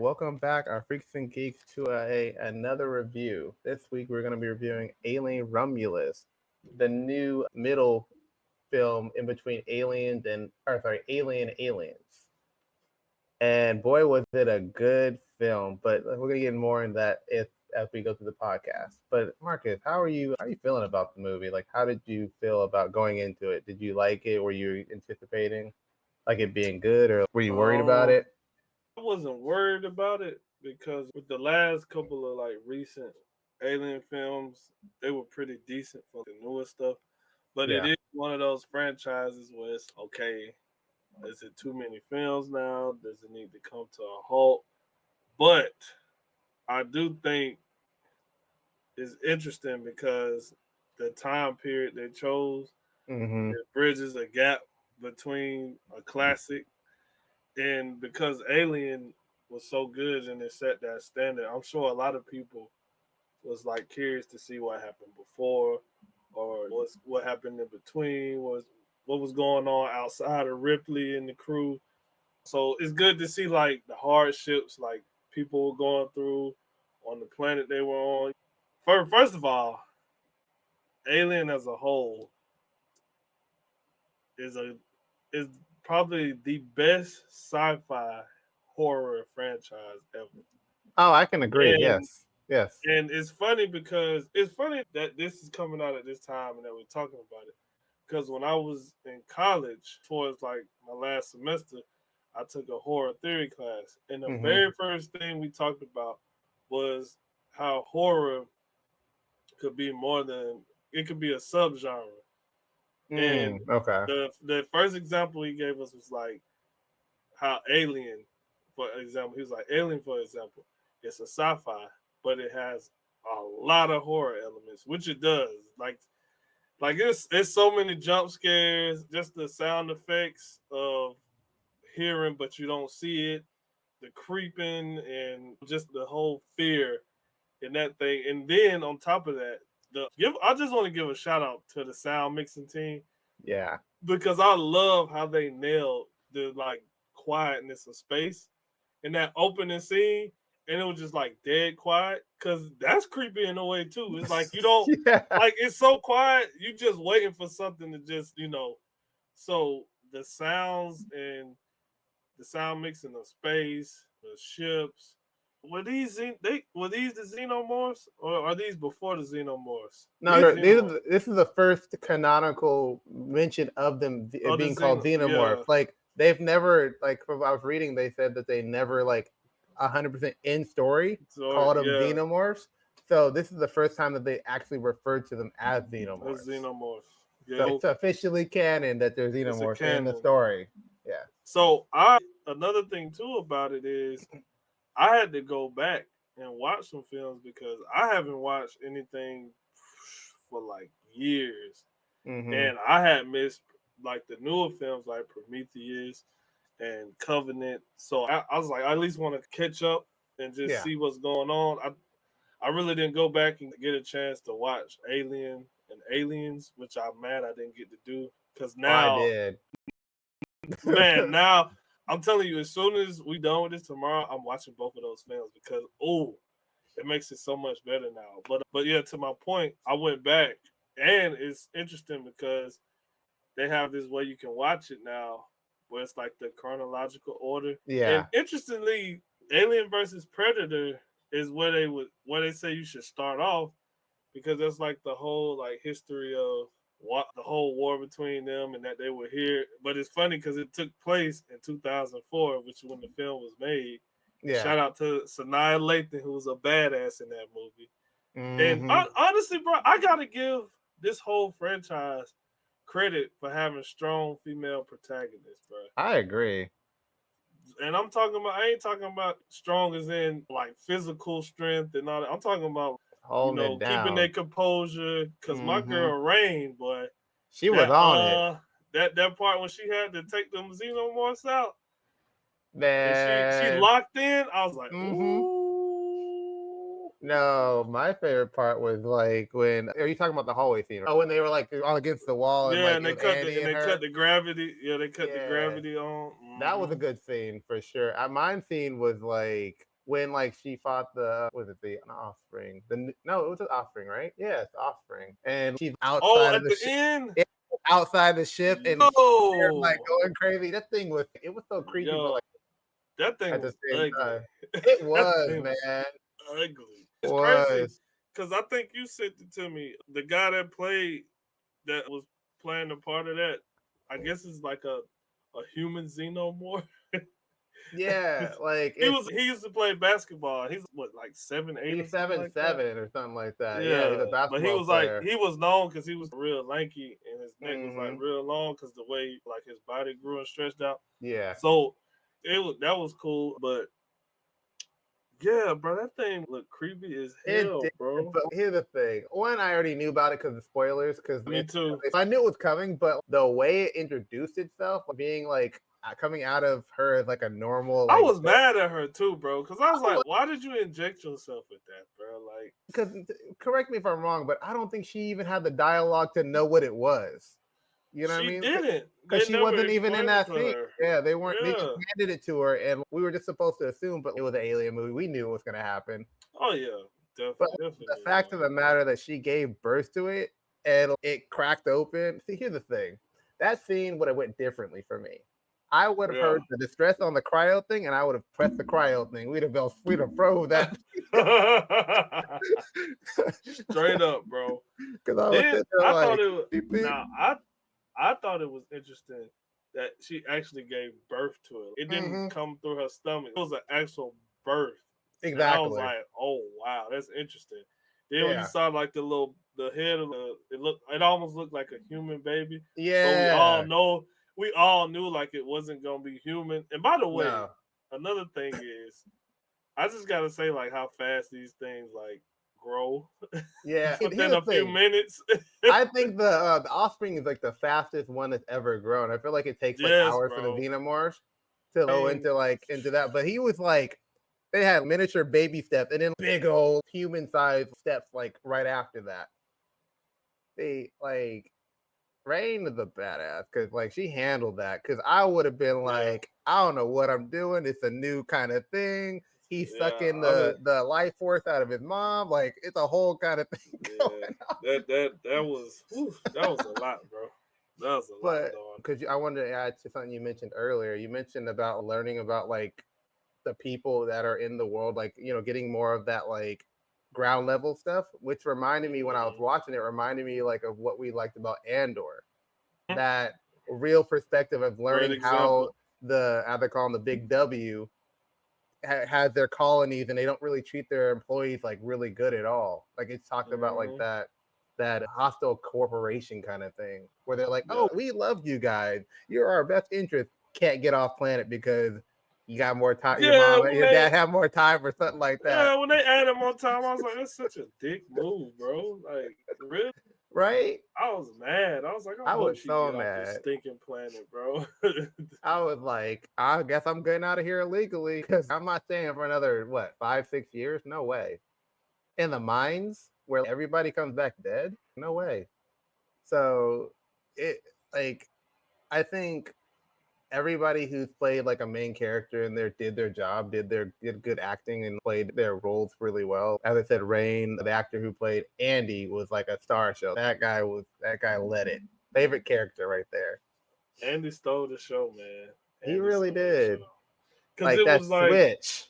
Welcome back, our freaks and geeks, to another review. This week we're going to be reviewing Alien Romulus, the new middle film in between Alien Aliens. And boy, was it a good film! But we're going to get more in that as we go through the podcast. But Marcus, how are you feeling about the movie? Like, how did you feel about going into it? Did you like it? Were you anticipating like it being good, or were you worried about Um, it? I wasn't worried about it because with the last couple of recent Alien films, they were pretty decent for the newer stuff. But it Yeah. is one of those franchises where it's okay. Is it too many films now? Does it need to come to a halt? But I do think it's interesting because the time period they chose, Mm-hmm. it bridges a gap between a classic and because Alien was so good and it set that standard, I'm sure a lot of people was curious to see what happened before or what happened in between, what was going on outside of Ripley and the crew. So it's good to see the hardships people were going through on the planet they were on. First of all, Alien as a whole is a is probably the best sci-fi horror franchise ever. Oh, I can agree. And Yes. Yes. and it's funny that this is coming out at this time and that we're talking about it. Because when I was in college, towards my last semester, I took a horror theory class. And the Mm-hmm. very first thing we talked about was how horror could be more than it could be a subgenre. And Okay. the first example he gave us was how Alien, for example, he was like Alien, for example, it's a sci-fi, but it has a lot of horror elements, which it does. It's so many jump scares, just the sound effects of hearing, but you don't see it, the creeping, and just the whole fear in that thing. And then on top of that, I just want to give a shout out to the sound mixing team Yeah. because I love how they nailed the quietness of space in that opening scene, and it was just dead quiet because that's creepy in a way too. It's like you don't Yeah. it's so quiet, you just waiting for something to just So the sounds and the sound mixing of space, the ships. Were these the xenomorphs or are these before the xenomorphs? No, These xenomorphs. this is the first canonical mention of them Oh, the being called yeah. xenomorphs. Like they've never, like from what I was reading, they said that they never 100% in story So called them yeah, xenomorphs. So this is the first time that they actually referred to them as the xenomorphs. xenomorphs. So Yeah, it's officially canon that they're it's a xenomorphs in the canon. story. Yeah. So I another thing too about it is I had to go back and watch some films because I haven't watched anything for years, Mm-hmm. and I had missed the newer films like Prometheus and Covenant. So I was like, I at least want to catch up and just Yeah. see what's going on. I really didn't go back and get a chance to watch Alien and Aliens, which I'm mad I didn't get to do because Oh, I now, did. man, now I'm telling you, as soon as we done with this tomorrow, I'm watching both of those films because it makes it so much better now. But yeah, to my point, I went back and it's interesting because they have this way you can watch it now where it's like the chronological order. And Yeah. interestingly, Alien versus Predator is where they say you should start off because that's the whole history of what the whole war between them and that they were here. But it's funny because it took place in 2004, which is when the film was made. And Yeah. shout out to Sanaa Lathan, who was a badass in that movie. And Mm-hmm. honestly, bro, I gotta give this whole franchise credit for having strong female protagonists, bro. I agree. And I'm talking about, I ain't talking about strong as in physical strength and all that. I'm talking about, Holding it keeping their down. composure. Cause my Mm-hmm. girl Rain, boy, She was that on it. that part when she had to take them xenomorphs out and she Man. locked in, I was like, Mm-hmm. ooh. No, my favorite part was like when are you talking about the hallway scene? Oh, when they were like all against the wall and Yeah, like and it was Andy and they cut her. the gravity. Yeah, they cut the Yeah. gravity on. That was a Mm-hmm. good scene for sure. Mine scene was like when like she fought the offspring? No, it was the offspring, right? Yeah, it's the offspring. And she's Oh, outside of at the the ship, end, outside the ship, and they're like yo, going crazy. That thing was it was so creepy, but yo, like that thing at the was same ugly. time, it That was, thing was man. ugly. It's crazy Was because I think you sent it to me. The guy that was playing the part of that, I guess is like a human xenomorph. yeah, like He it's was he used to play basketball. He's what, like 7'8" or he's something seven like that. seven or something like that. Yeah, he's Yeah, a but he basketball was like player. he was known because he was real lanky and his neck was like Hmm. real long because the way like his body grew and stretched out. Yeah. So that was cool, but yeah, bro, that thing looked creepy as It hell, did, bro. but here's the thing. One, I already knew about it because of spoilers. Because Me too. I knew it was coming, but the way it introduced itself, being like coming out of her as like a normal I like was mad at her too, bro, because I was I like, why did you inject yourself with that, bro? Like, because correct me if I'm wrong, but I don't think she even had the dialogue to know what it was. You know what I she mean? didn't. Because They she never wasn't even in explained it that to scene. her. Yeah, they weren't. They just Yeah. handed it to her, and we were just supposed to assume, but it was an alien movie. We knew it was going to happen. Oh yeah, But the definitely. fact of the matter that she gave birth to it and it cracked open. See, here's the thing. That scene would have went differently for me. I would have Yeah. heard the distress on the cryo thing, and I would have pressed the cryo thing. We'd have froze that Straight up, bro. because I was Then sitting there I thought like, it was "You think?" now I thought it was interesting that she actually gave birth to it. It didn't Mhm. come through her stomach. It was an actual birth. And I was Exactly. like, oh wow, that's interesting. Then when you Yeah. saw like the head of it almost looked like a human baby. But Yeah. we all knew like it wasn't gonna be human. And by the way, No. another thing is I just gotta say like how fast these things like grow Yeah. Here's within the a few thing. minutes. I think the offspring is like the fastest one that's ever grown. I feel like it takes like Yes, hours for the bro. xenomorphs to go Dang. into that. But he was like they had miniature baby steps and then big old human sized steps like right after that. They like Rain is a badass because like she handled that because I would have been Yeah. like, I don't know what I'm doing. It's a new kind of thing. He's Yeah. sucking I mean, the life force out of his mom. Like it's a whole kind of thing yeah. going on. That was that was a lot, bro. That was a lot, But dog. because I wanted to add to something you mentioned earlier. You mentioned about learning about like the people that are in the world, like getting more of that like ground level stuff, which reminded me when I was Hmm. watching it, reminded me like of what we liked about Andor. That real perspective of Great learning how example. how they call them the big W has their colonies and they don't really treat their employees like really good at all. Like it's talked about like Hmm. that hostile corporation kind of thing where they're like, Yeah. oh, we love you guys. You're our best interest. Can't get off planet because you got more time. Your Yeah, mom and when your dad have more time or something like that. when they added more time, I was like, that's such a dick move, bro. Like, really? Right? I was mad. I was like, I I hope was she so get off this mad. stinking planet, bro. I was like, I guess I'm getting out of here illegally because I'm not staying for another what 5 6 years. No way. In the mines where everybody comes back dead. No way. So it like I think everybody who's played like a main character in there did their job, did good acting and played their roles really well. As I said, Rain, the actor who played Andy, was like a star show. That guy led it. Favorite character right there. Andy stole the show, man. He Andy really stole the did. show. Because Like it that was like, switch.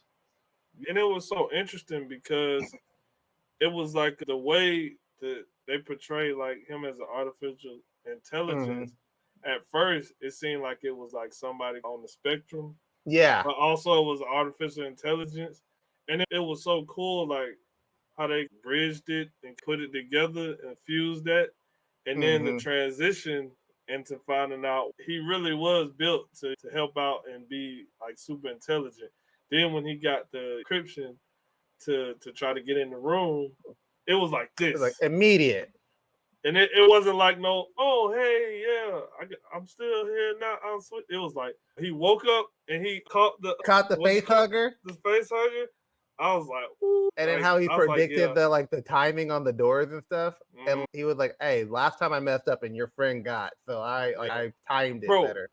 and it was so interesting because it was like the way that they portray like him as an artificial Hmm. intelligence. At first, it seemed like it was like somebody on the spectrum, Yeah. but also it was artificial intelligence, and it was so cool, like how they bridged it and put it together and fused that, and then the Hmm. transition into finding out he really was built to help out and be like super intelligent. Then when he got the encryption to try to get in the room, it was like It was like this. immediate. And it wasn't like no, oh hey yeah, I'm still here now. It was like he woke up and he caught the Caught the what you face call hugger. the face hugger. I was like, ooh, And then like how he I was like, predicted yeah, the timing on the doors and stuff. hmm And he was like, "Hey, last time I messed up and your friend got, so yeah, I timed it bro. better."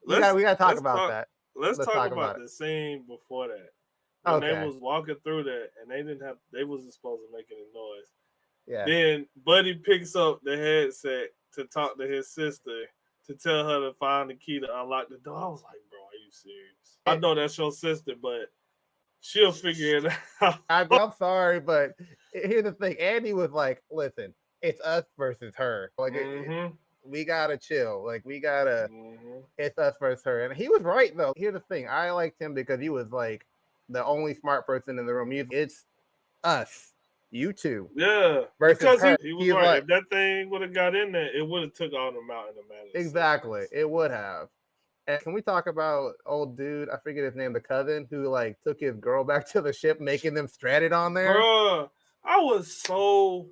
Let's We got to talk let's about talk that. let's Let's talk talk about about it. the scene before that. when they Okay. was walking through there and they wasn't supposed to make any noise. Yeah. Then Buddy picks up the headset to talk to his sister to tell her to find the key to unlock the door. I was like, bro, are you serious? I know that's your sister, but she'll figure it out. I'm sorry, but here's the thing. Andy was like, "Listen, it's us versus her. Like, we gotta chill. Like, we gotta. It's us versus her." And he was right though. Here's the thing. I liked him because he was like the only smart person in the room. It's us, you two. Yeah, versus because her. he was He's right. like, if that thing would have got in there, it would have took all them out in a matter of exactly. seconds. It would have. And can we talk about old dude? I forget his name, the cousin who like took his girl back to the ship, making them stranded on there. Bruh, I was so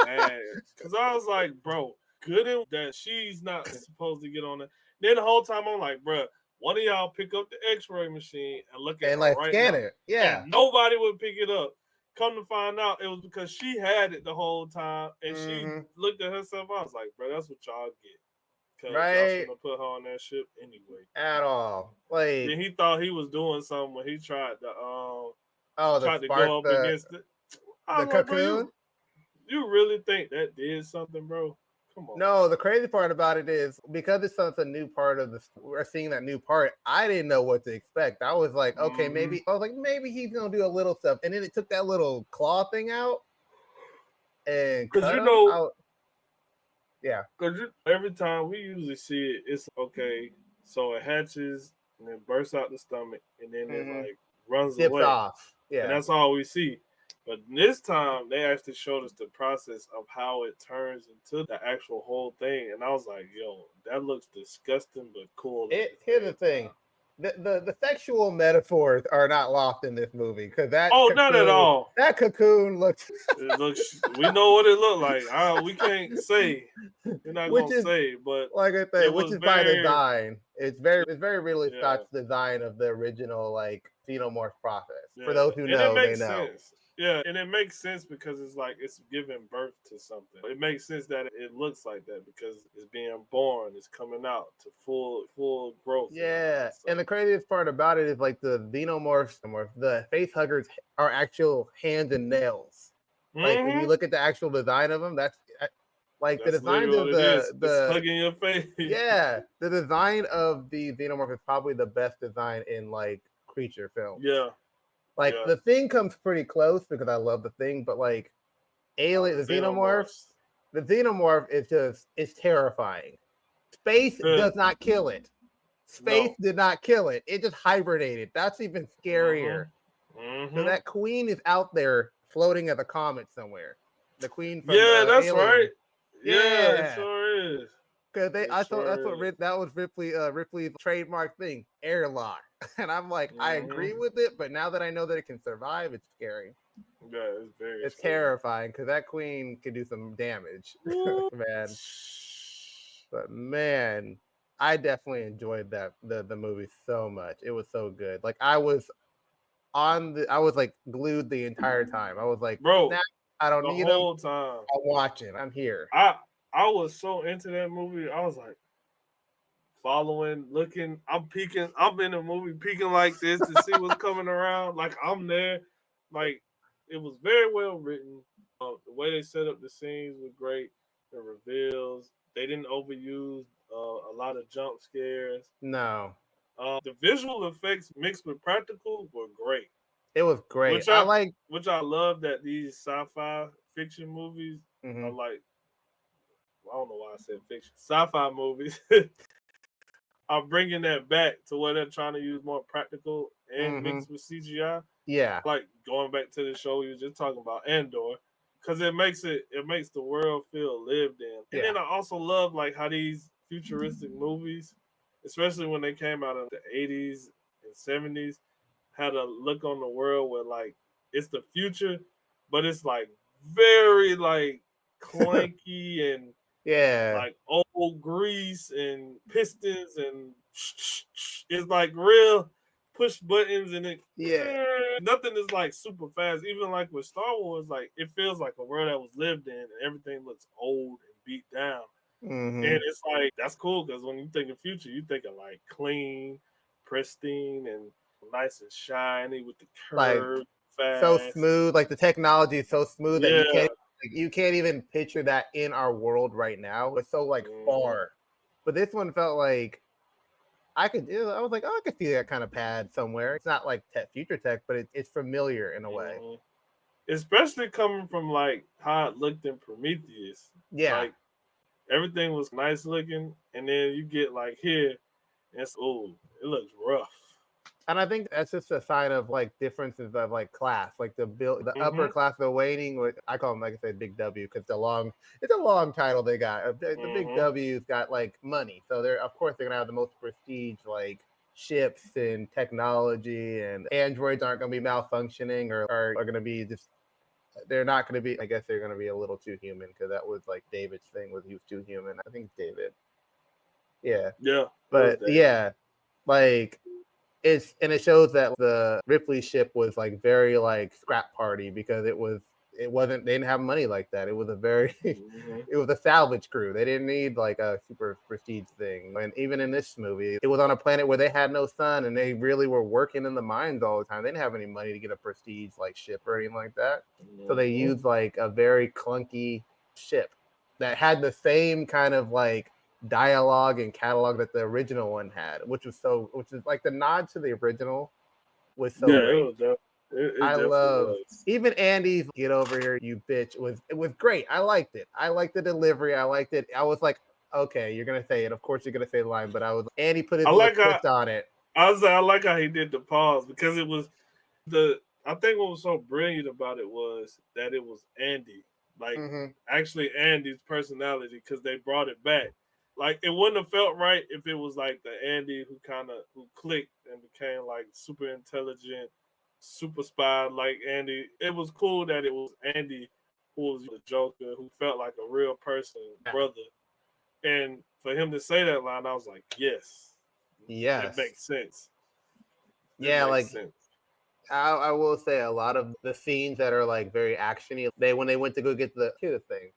mad because I was like, bro, good in that she's not supposed to get on it. Then the whole time I'm like, bruh, one of y'all pick up the X-ray machine and look at And her like right scan now. it. Yeah. And nobody would pick it up. Come to find out, it was because she had it the whole time and she looked at herself. I was like, bro, that's what y'all get. Because y'all shouldn't have put her on that ship anyway. At all. Like, then he thought he was doing something when he tried to to go up against it. The cocoon? Bro, you really think that did something, bro? Come on. No, the crazy part about it is because it's such a new part of we're seeing that new part. I didn't know what to expect. I was like, okay, maybe he's gonna do a little stuff, and then it took that little claw thing out, and because yeah, because every time we usually see it, it's okay. So it hatches and then bursts out the stomach, and then it like runs away. Off. Yeah, and that's all we see. But this time they actually showed us the process of how it turns into the actual whole thing, and I was like, "Yo, that looks disgusting but cool." Here's the thing: the sexual metaphors are not lost in this movie because not at all. That cocoon looks. We know what it looked like. We can't say. We're not gonna say, but like I say, which is by design. It's very Ridley Scott's design of the original like xenomorph process. Yeah. For those who know, they know. Sense. Yeah, and it makes sense because it's like it's giving birth to something. It makes sense that it looks like that because it's being born, it's coming out to full growth. Yeah, and the craziest part about it is like the xenomorphs, the face huggers are actual hands and nails. Like when you look at the actual design of them, that's the design of the hugging your face. Yeah, the design of the xenomorph is probably the best design in like creature films. Yeah. Like the Thing comes pretty close because I love the Thing, but like Alien, the xenomorph is terrifying. Space does not kill it. Space did not kill it. It just hibernated. That's even scarier. So that queen is out there floating as a comet somewhere. The queen from that's Alien. right. Yeah, it sure is. Because that was Ripley's trademark thing, airlock. And I'm like, I agree with it, but now that I know that it can survive, it's scary. Yeah, it's very. It's terrifying because that queen could do some damage, man. But man, I definitely enjoyed the movie so much. It was so good. Like I was like glued the entire time. I was like, bro, I don't need the whole time. I'm watching. I'm here. I was so into that movie. I was like following, looking. I'm peeking. I'm in the movie peeking like this to see what's coming around. Like I'm there. Like it was very well written. The way they set up the scenes was great. The reveals. They didn't overuse a lot of jump scares. No. The visual effects mixed with practical were great. It was great. Which I love that these sci-fi fiction movies are like. I don't know why I said fiction. Sci-fi movies are bringing that back to where they're trying to use more practical and mixed with CGI. Yeah. Like going back to the show you were just talking about, Andor, because it makes the world feel lived in. And then I also love like how these futuristic movies, especially when they came out in the 80s and 70s, had a look on the world where like it's the future, but it's like very like clanky and like old grease and pistons and it's like real push buttons and nothing is like super fast. Even like with Star Wars, like it feels like a world that was lived in and everything looks old and beat down. And it's like that's cool because when you think of future, you think of like clean, pristine, and nice and shiny with the Like curve, so fast. smooth. Like the technology is so smooth that Yeah. you can't even picture that in our world right now. It's so like Hmm. far. But this one felt like I was like, oh, I could see that kind of pad somewhere. It's not like future tech, but it's familiar in a way. Hmm. Especially coming from like how it looked in Prometheus. Yeah. Like everything was nice looking, and then you get like here, and it's it looks rough. And I think that's just a sign of like differences of like class, like the upper Hmm. class, the waning. I call them, like I said, Big W, because it's a long title they got. The Big Hmm. W's got like money, so they're of course they're gonna have the most prestige, like ships and technology, and androids aren't gonna be malfunctioning or are gonna be just. They're not gonna be. I guess they're gonna be a little too human, because that was like David's thing, was he was too human. I think David. Yeah, Yeah, it was but David. yeah, like it shows that the Ripley ship was like very like scrap party, because it wasn't they didn't have money like that. It was a very Hmm. it was a salvage crew. They didn't need like a super prestige thing. And even in this movie, it was on a planet where they had no sun, and they really were working in the mines all the time. They didn't have any money to get a prestige like ship or anything like that. So they Hmm. used like a very clunky ship that had the same kind of like dialogue and catalog that the original one had, which is like the nod to the original was so Yeah, great. it I definitely love was. even Andy's "Get over here, you bitch" it was great. I liked it. I liked the delivery. I liked it. I was like, okay, you're gonna say it. Of course you're gonna say the line, but I was Andy put I his little like how twist on it. I like how he did the pause because it was the I think what was so brilliant about it was that it was Andy, like Hmm. actually Andy's personality, because they brought it back. Like it wouldn't have felt right if it was like the Andy who clicked and became like super intelligent, super spy like Andy. It was cool that it was Andy who was the Joker, who felt like a real person, Yeah. brother. And for him to say that line, I was like, yes, it Yes. makes sense. It Yeah, makes like sense. I will say a lot of the scenes that are like very actiony. When they went to go get the thing,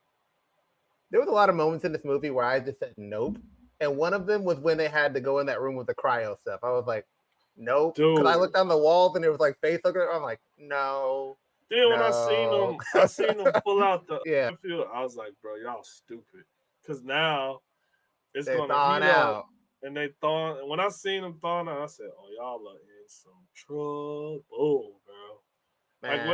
there was a lot of moments in this movie where I just said nope. And one of them was when they had to go in that room with the cryo stuff. I was like, nope. Because I Dude. looked on the walls and there was like face looking. I'm like, no, Then when no. I seen them pull out the Yeah, field, I was like, bro, y'all stupid. Cause now it's they're gonna thawing heat up, out. and they thawing. And when I seen them thawing out, I said, oh, y'all are in some trouble, bro. Like Man,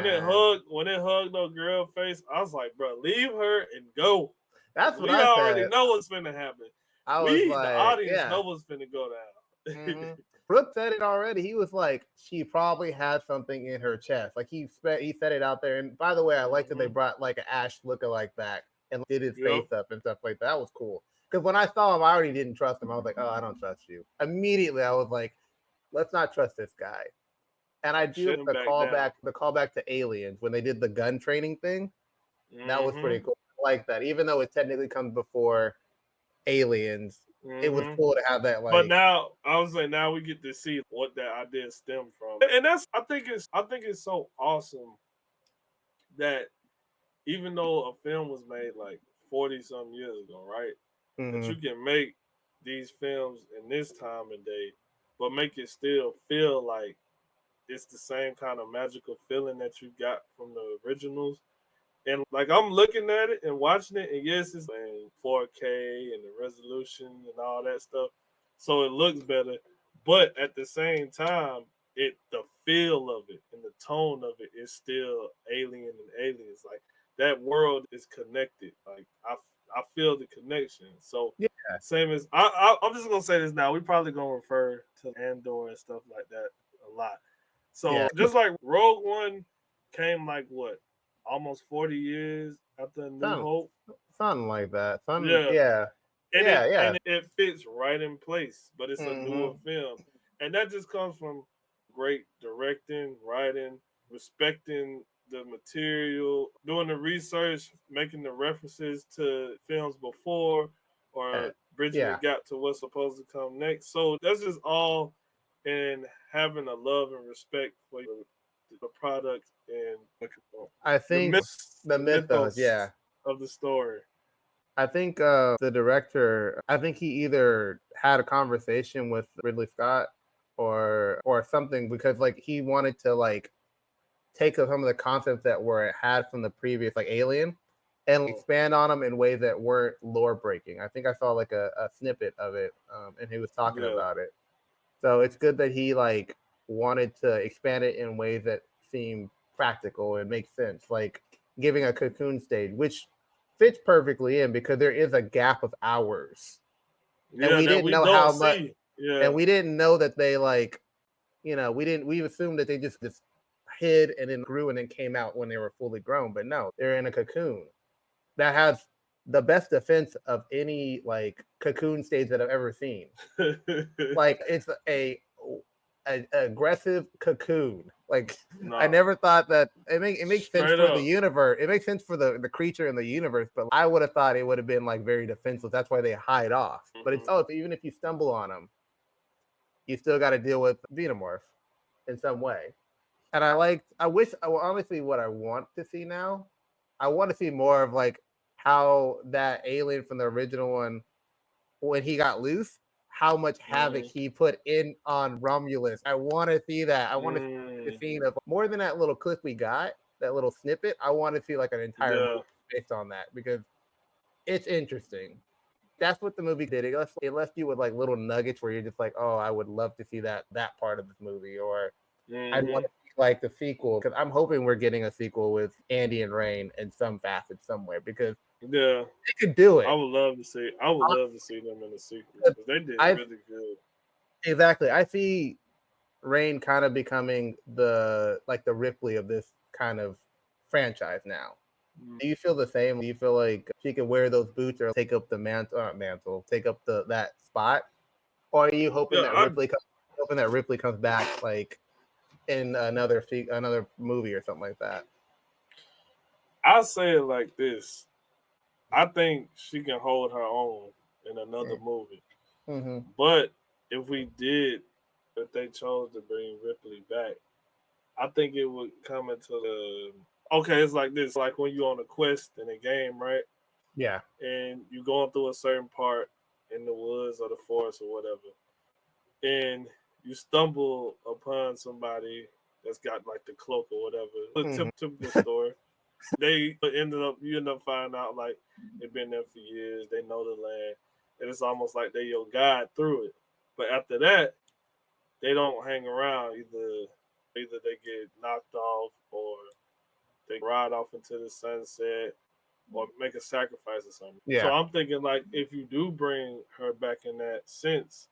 when it hugged the girl face, I was like, bro, leave her and go. Cause that's what we I already said. know what's finna happen. I was We, the like, audience, yeah. know what's finna go down. Hmm. Brooke said it already. He was like, she probably had something in her chest. Like he said it out there. And by the way, I liked that they Hmm. brought like an Ash lookalike back and did his Yep. face up and stuff like that. That was cool. Because when I saw him, I already didn't trust him. I was like, oh, I don't trust you. Immediately, I was like, let's not trust this guy. And I do Shut him the back down. callback to Aliens when they did the gun training thing. That was pretty Hmm. cool. I like that, even though it technically comes before Aliens. It was Hmm. cool to have that But like now I was like, now we get to see what that idea stemmed from, and that's I think it's so awesome that even though a film was made like 40 some years ago, right, that mhm, you can make these films in this time and day, but make it still feel like it's the same kind of magical feeling that you got from the originals. And like I'm looking at it and watching it, and yes, it's in 4K and the resolution and all that stuff, so it looks better. But at the same time, the feel of it and the tone of it is still alien and aliens. Like that world is connected. Like I feel the connection. So yeah, same as I'm just gonna say this now. We probably gonna refer to Andor and stuff like that a lot. yeah, So just like Rogue One came like what, almost 40 years after New something, Hope. something like that. Something, Yeah, yeah, and yeah, yeah. it fits right in place, but it's a newer Hmm. film, and that just comes from great directing, writing, respecting the material, doing the research, making the references to films before, or bridging the Yeah. gap to what's supposed to come next. So that's just all in having a love and respect for the product and I think the the mythos, mythos yeah. of the story. I think the director, I think he either had a conversation with Ridley Scott or something, because like he wanted to like take some of the concepts that were had from the previous like Alien and expand on them in ways that weren't lore breaking. I think I saw like a snippet of it, and he was talking about it. So it's good that he like wanted to expand it in ways that seem practical and make sense, like giving a cocoon stage, which fits perfectly in because there is a gap of hours, and we that didn't we know don't how much, see. and we didn't know that they like, we assumed that they just hid and then grew and then came out when they were fully grown, but no, they're in a cocoon that has the best defense of any like cocoon stage that I've ever seen. Like it's a aggressive cocoon. Like I never thought that it makes sense for the universe. It makes sense for the creature in the universe, but I would have thought it would have been like very defenseless. That's why they hide off. But it's even if you stumble on them, you still got to deal with xenomorph in some way. And honestly, what I want to see now, I want to see more of like how that alien from the original one, when he got loose, how much havoc he put in on Romulus. I want to see that. I want to see the scene of more than that little clip we got, that little snippet. I want to see like an entire movie based on that because it's interesting. That's what the movie did. It left you with like little nuggets where you're just like, oh, I would love to see that part of this movie, or I'd want to see like the sequel, because I'm hoping we're getting a sequel with Andy and Rain in some facet somewhere, because they could do it. I would love to see. I would love to see them in the sequel because they did really good. Exactly. I see Rain kind of becoming the Ripley of this kind of franchise now. Do you feel the same? Do you feel like she can wear those boots or take up the take up that spot? Or are you hoping that Ripley comes back like in another movie or something like that? I'll say it like this. I think she can hold her own in another movie. But if they chose to bring Ripley back, I think it would come into it's like this, like when you're on a quest in a game, right? Yeah. And you're going through a certain part in the woods or the forest or whatever, and you stumble upon somebody that's got like the cloak or whatever. The typical story. You end up finding out like they've been there for years, they know the land, and it's almost like they your guide through it. But after that, they don't hang around. Either they get knocked off, or they ride off into the sunset, or make a sacrifice or something. Yeah. So I'm thinking like if you do bring her back in that sense,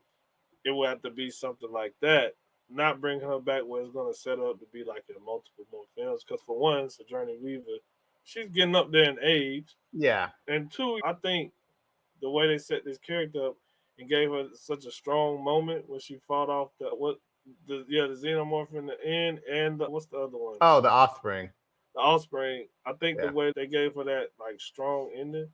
it will have to be something like that. Not bring her back where it's going to set up to be like in multiple more films. Because for one, Sigourney Weaver, she's getting up there in age. Yeah. And two, I think the way they set this character up and gave her such a strong moment when she fought off the xenomorph in the end, and what's the other one? Oh, the Offspring. The Offspring. I think the way they gave her that like strong ending,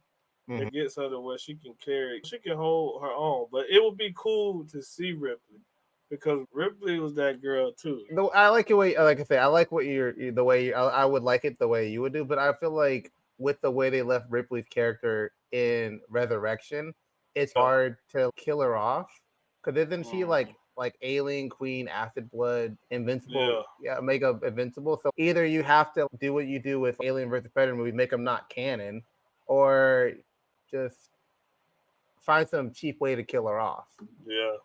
it gets her to where she can hold her own. But it would be cool to see Ripley, because Ripley was that girl too. I like the way, like I say, I like what I would like it the way you would do, but I feel like with the way they left Ripley's character in Resurrection, it's hard to kill her off, because isn't she like Alien Queen, Acid Blood, Invincible? Yeah, make up Invincible. So either you have to do what you do with Alien vs Predator movies, make them not canon, or just find some cheap way to kill her off. Yeah.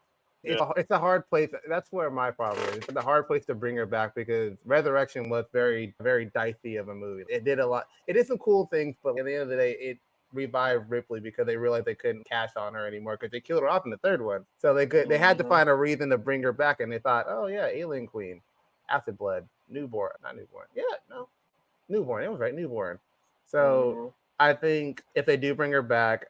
It's a hard place. That's where my problem is. It's a hard place to bring her back, because Resurrection was very, very dicey of a movie. It did a lot. It did some cool things, but at the end of the day, it revived Ripley because they realized they couldn't cash on her anymore, because they killed her off in the third one. So they had to find a reason to bring her back, and they thought, oh yeah, Alien Queen, Acid Blood, Newborn. Yeah, no, Newborn. It was right, Newborn. So I think if they do bring her back,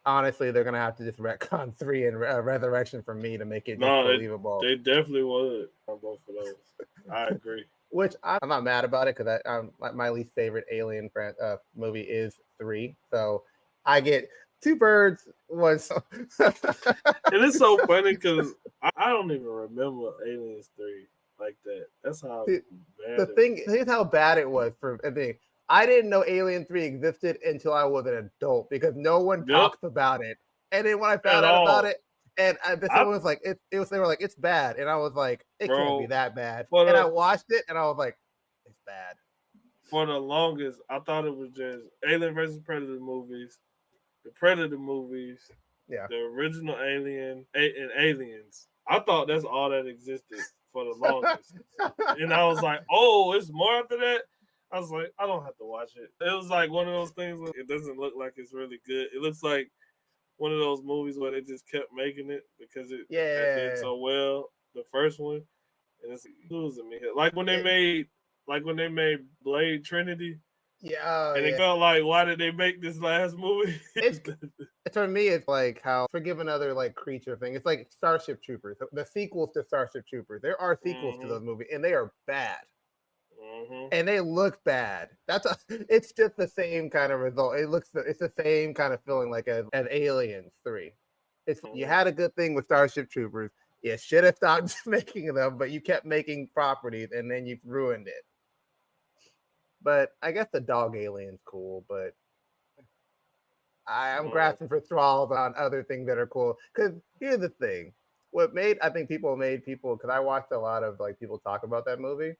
honestly, they're gonna have to just retcon 3 and Resurrection for me to make it believable. They definitely would on both of those. I agree. Which I'm not mad about it, because my least favorite Alien movie is 3, so I get 2 birds, one stone. And it's so funny because I don't even remember Aliens 3 like that. That's how bad the thing. Here's how bad it was for me. I didn't know Alien 3 existed until I was an adult, because no one talked about it. And then when I found out about it, And I, someone was like, they were like, it's bad. And I was like, it can't be bro, that bad. for And I the watched it and I was like, it's bad. for the longest, I thought it was just Alien versus Predator movies, the Predator movies, Yeah. the original Alien and Aliens. I thought that's all that existed for the longest. And I was like, oh, it's more after that. I was like, I don't have to watch it. It was like one of those things where it doesn't look like it's really good. It looks like one of those movies where they just kept making it because it did Yeah. so well, the first one, and it's losing me. Like when they made Blade Trinity, Yeah. Oh, and it yeah. felt like, why did they make this last movie? It's for me, it's like how forgive another like creature thing. It's like Starship Troopers, the sequels to Starship Troopers. There are sequels to hmm those movies, and they are bad, hmm and they look bad. It's just the same kind of result. It's the same kind of feeling like an Aliens 3. You hmm had a good thing with Starship Troopers. You should have stopped making them, but you kept making properties, and then you ruined it. But I guess the dog alien's cool, but I'm grasping for straws on other things that are cool. Because here's the thing: I think people made people because I watched a lot of like people talk about that movie,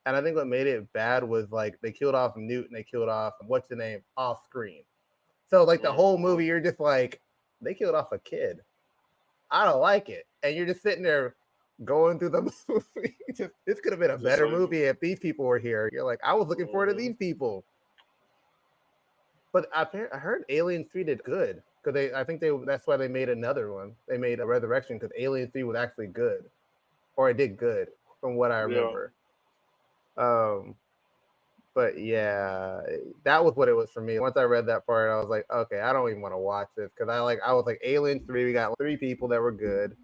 and I think what made it bad was like they killed off Newt and they killed off what's the name off screen. So like the whole movie, you're just like they killed off a kid. I don't like it, and you're just sitting there going through the movie. This could have been a Just better like, movie if these people were here. You're like, I was looking forward to these people. But I heard Alien 3 did good because I think that's why they made another one. They made a Resurrection because Alien 3 was actually good, or it did good from what I yeah, remember. Um, but yeah, that was what it was for me. Once I read that part, I was like, okay, I don't even want to watch this because I was like Alien 3. We got 3 people that were good.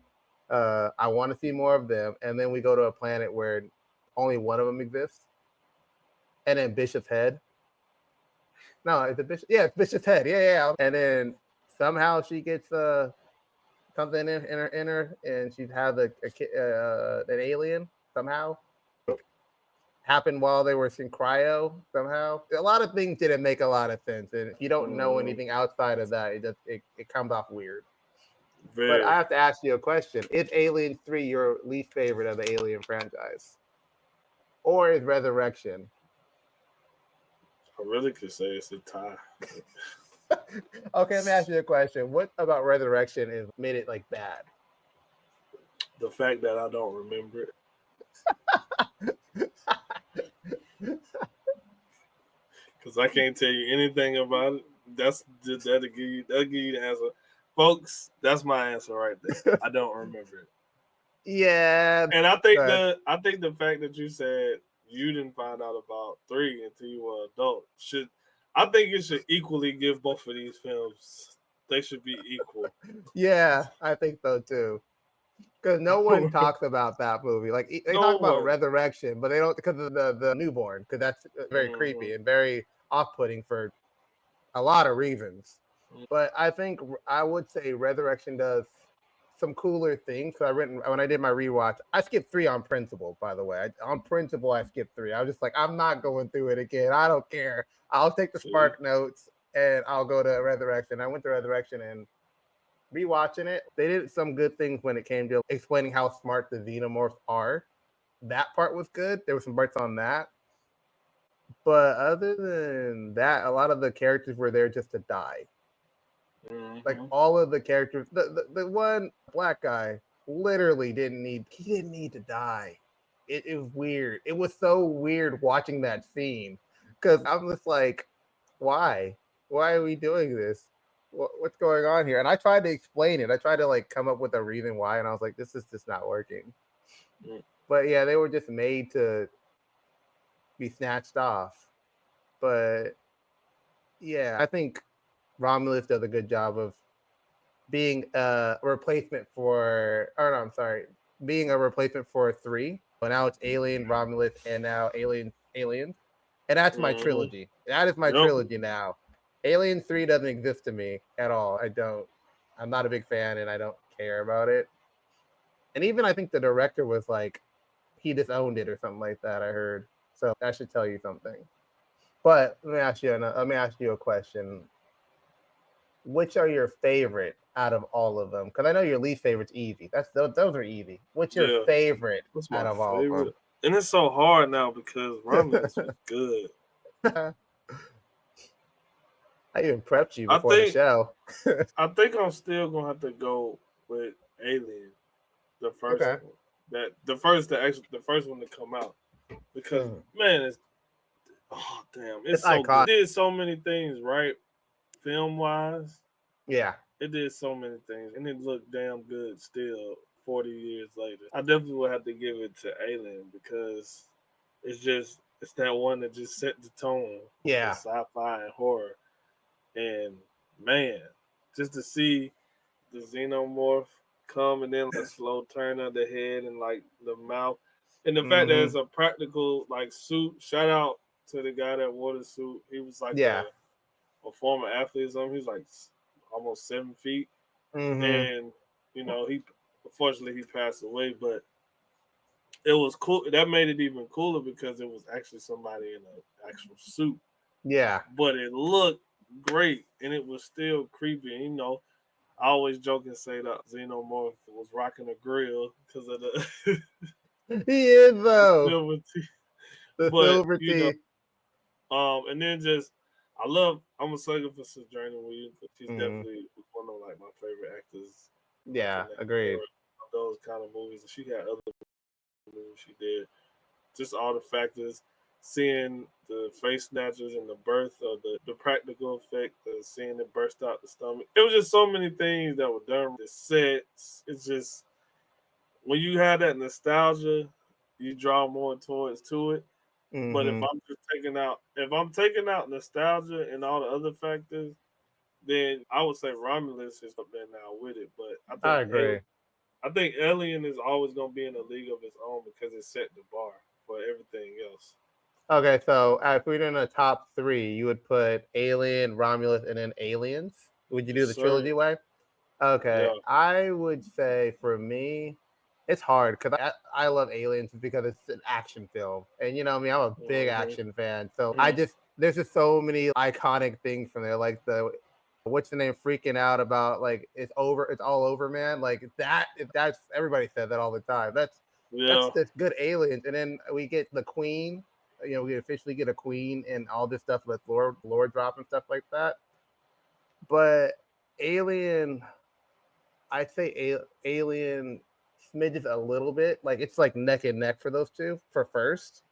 I want to see more of them, and then we go to a planet where only one of them exists, and then Bishop's head. No, it's a Bishop. Yeah, it's Bishop's head. Yeah, yeah. And then somehow she gets something in her, and she's had an alien somehow. Happened while they were in cryo somehow. A lot of things didn't make a lot of sense, and if you don't know anything outside of that, it comes off weird. But very. I have to ask you a question: is Alien 3 your least favorite of the Alien franchise, or is Resurrection? I really could say it's a tie. Okay, let me ask you a question. What about Resurrection is made it like bad? The fact that I don't remember it, because I can't tell you anything about it. That'll give you the answer, folks. That's my answer right there. I don't remember it, Yeah, and but I think the fact that you said you didn't find out about three until you were an adult should. I think you should equally give both of these films. They should be equal. yeah, I think so too. Because no one talks about that movie. Like they No talk about one. Resurrection, but they don't because of the newborn. Because that's very Mm-hmm. creepy and very off-putting for a lot of reasons. But I think I would say Resurrection does some cooler things. Because when I did my rewatch, I skipped 3 on principle. By the way, on principle, I skipped 3. I was just like, I'm not going through it again. I don't care. I'll take the See, Spark Notes and I'll go to Resurrection. I went to Resurrection and rewatching it, they did some good things when it came to explaining how smart the xenomorphs are. That part was good. There were some parts on that. But other than that, a lot of the characters were there just to die. Like mm-hmm. all of the characters, the one black guy literally didn't need to die. It was weird. It was so weird watching that scene because I'm just like, why? Why are we doing this? What's going on here? And I tried to explain it. I tried to like come up with a reason why, and I was like, this is just not working. But yeah, they were just made to be snatched off. But yeah, I think Romulus does a good job of being a replacement for, or no, I'm sorry, being a replacement for 3. So now it's Alien, Romulus, and now Aliens. And that's my Mm-hmm. trilogy. That is my Yep. trilogy now. Alien 3 doesn't exist to me at all. I don't. I'm not a big fan and I don't care about it. And even I think the director was like, he disowned it or something like that, I heard. So that should tell you something. But let me ask you a question. which are your favorite out of all of them? Because I know your least favorite's easy. Those are easy. What's your Yeah, favorite that's out my of all favorite. And it's so hard now because Romulus was good. of them? I even prepped you I before the think show. I think I'm still gonna have to go with Alien, the first Okay. one. The first one to come out. Because Mm. man, it's oh damn, It's it's so iconic. good. It did so many things right, film wise. Yeah. It did so many things, and it looked damn good still. 40 years later, I definitely would have to give it to Alien because it's that one that just set the tone for Yeah. sci-fi and horror. And man, just to see the xenomorph come and then like the slow turn of the head and like the mouth, and the fact that Hmm. it's a practical like suit. Shout out to the guy that wore the suit. He was like Yeah. a former athlete or something. He was like almost 7 feet, Hmm. and he unfortunately he passed away, but it was cool. That made it even cooler because it was actually somebody in an actual suit, Yeah. but it looked great and it was still creepy. I always joke and say that Xenomorph was rocking a grill because of the, He is the though. silver teeth. The But silver teeth. and then I'm a sucker for Sojourner Williams. She's Mm. definitely one of like my favorite actors, like in Yeah. that era Agreed. of those kind of movies. And she had other movies she did. Just all the factors, seeing the face snatchers and the birth of the practical effect of seeing it burst out the stomach. It was just so many things that were done. The sets, it's just when you have that nostalgia, you draw more towards to it. But Hmm. if I'm taking out nostalgia and all the other factors, then I would say Romulus is up there now with it. But I agree. I think Alien is always gonna be in a league of its own because it set the bar for everything else. Okay, so if we're doing a top three, you would put Alien, Romulus, and then Aliens. Would you do Yes, the sir. trilogy way? Okay, Yeah. I would say for me, it's hard because I love Aliens because it's an action film, and you know I mean I'm a big Hmm. action fan, so I Hmm. just there's just so many iconic things from there, like the what's the name freaking out about like it's all over, man. Like that's everybody said that all the time. That's Yeah. this good Aliens, and then we get the Queen. You know, we officially get a Queen and all this stuff with Lord drop and stuff like that. But Alien, I'd say Alien smidges a little bit. Like it's like neck and neck for those two for first,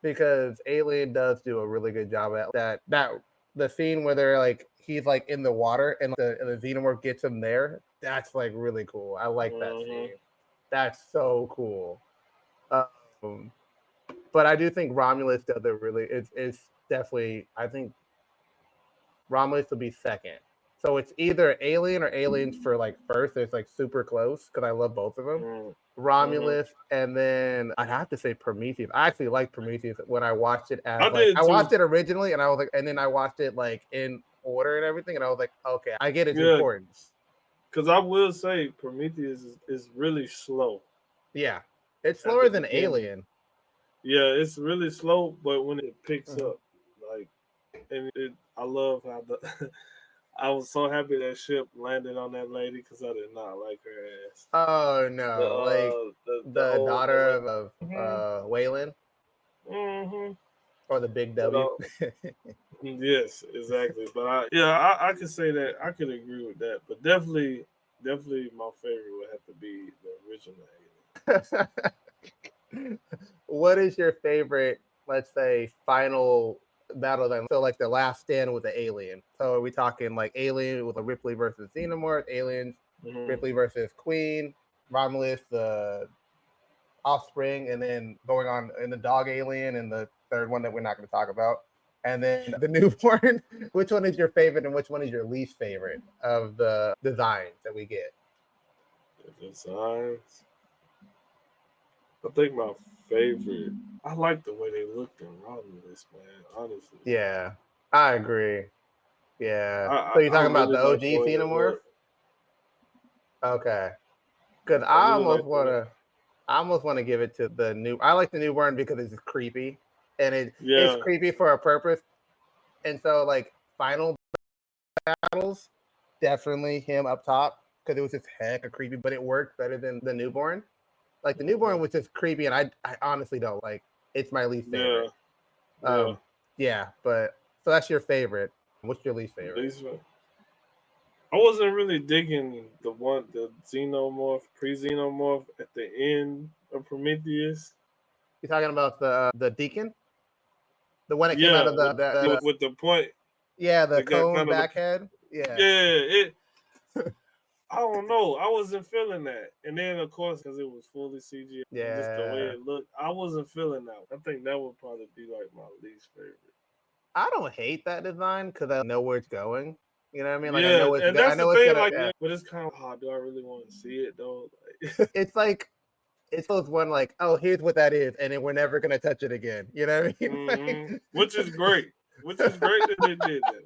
because Alien does do a really good job at that the scene where they're like he's like in the water and the xenomorph gets him there. That's like really cool. I like that Hmm. scene. That's so cool. Um, but I do think Romulus does it really. It's definitely I think Romulus will be second. So it's either Alien or Aliens for like first. It's like super close because I love both of them. Hmm. Romulus, and then I'd have to say Prometheus. I actually like Prometheus when I watched it I as like did I too. watched it originally, and I was like, and then I watched it like in order and everything, and I was like, okay, I get its Yeah, importance. because I will say Prometheus is really slow Yeah, it's at the slower than beginning. Alien. Yeah, it's really slow, but when it picks Uh-huh. up, like, I love how the. I was so happy that ship landed on that lady because I did not like her ass. Oh no, like The the whole daughter the of hmm Wayland hmm or the Big but W. yes, exactly. But I could say that I could agree with that. But definitely my favorite would have to be the original What is your favorite, let's say, final battle then? So like the last stand with the alien. So are we talking like Alien with a Ripley versus Xenomorph, Aliens, Alien. Ripley versus Queen, Romulus, the offspring, and then going on in the dog alien and the third one that we're not going to talk about. And then the newborn. Which one is your favorite and which one is your least favorite of the designs that we get? The designs. I think my favorite. I like the way they looked in Romulus, man. Honestly, Yeah, I agree. Yeah. I So you're I talking about really the like the OG way it Xenomorph? looked. Okay. Because I really like the way. I almost want to give it to the new. I like the newborn because it's creepy, and it's Yeah. creepy for a purpose. And so like final battles, definitely him up top because it was just hecka creepy, but it worked better than the newborn. Like the newborn was just creepy, and I honestly don't like. It's my least favorite. Yeah. Yeah, but so that's your favorite. What's your least favorite? I wasn't really digging the xenomorph, pre-xenomorph at the end of Prometheus. You talking about the deacon, the one that came out Yeah, of with the point. yeah, the They got cone kind of back head. Yeah, it. I don't know. I wasn't feeling that, and then of course because it was fully CGI and just the way yeah. it looked, I wasn't feeling that. I think that would probably be like my least favorite. I don't hate that design because I know where it's going. You know what I mean? Like Yeah, and I that's the know it's thing. gonna. Like, Yeah. but it's kind of hard. Do I really want to see it though? It's like it's those one like, oh, here's what that is, and then we're never gonna touch it again. You know what I mean? Which is great. Which is great that they did that.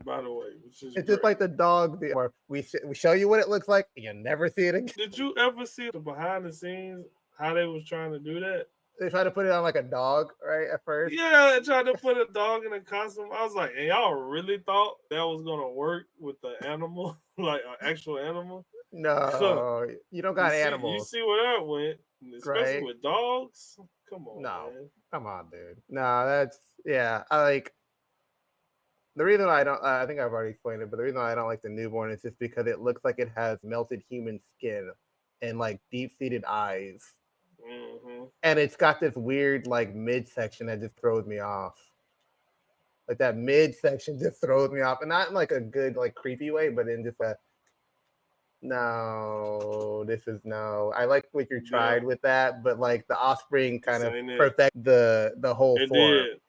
By the way, which is It's great. just like the dog. Where we show you what it looks like, and you never see it again. Did you ever see the behind the scenes how they was trying to do that? They try to put it on like a dog, right? At first, Yeah, tried to put a dog in a costume. I was like, and y'all really thought that was gonna work with the animal, like an actual animal? no, you don't got You animals, see where that went, especially right? with dogs. Come on, No, man. come on, dude. No, that's yeah. I like the reason I don't. I think I've already explained it, but the reason I don't like the newborn is just because it looks like it has melted human skin and like deep-seated eyes, and it's got this weird like midsection that just throws me off. Like that midsection just throws me off, and not in like a good like creepy way, but in just a no. This is no. I like what you tried with that, but like the offspring kind of perfect the whole It form. did.